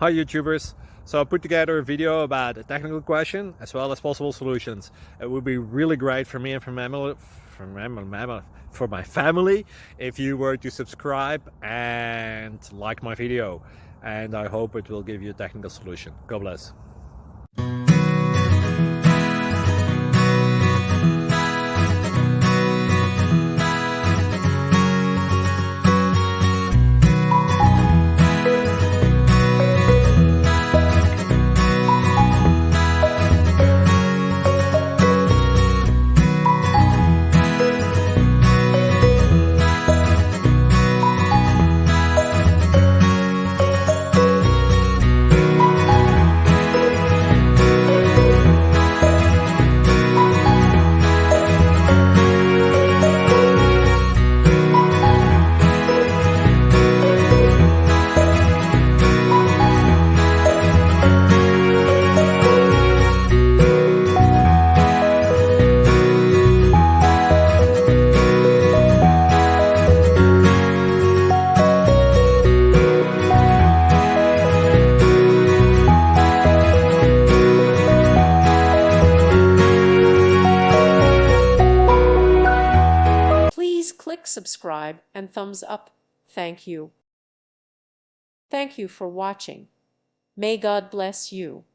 Hi YouTubers. So I put together a video about a technical question as well as possible solutions. It would be really great for me and for my family if you were to subscribe and like my video, and I hope it will give you a technical solution. God bless. Please click subscribe and thumbs up. Thank you. Thank you for watching. May God bless you.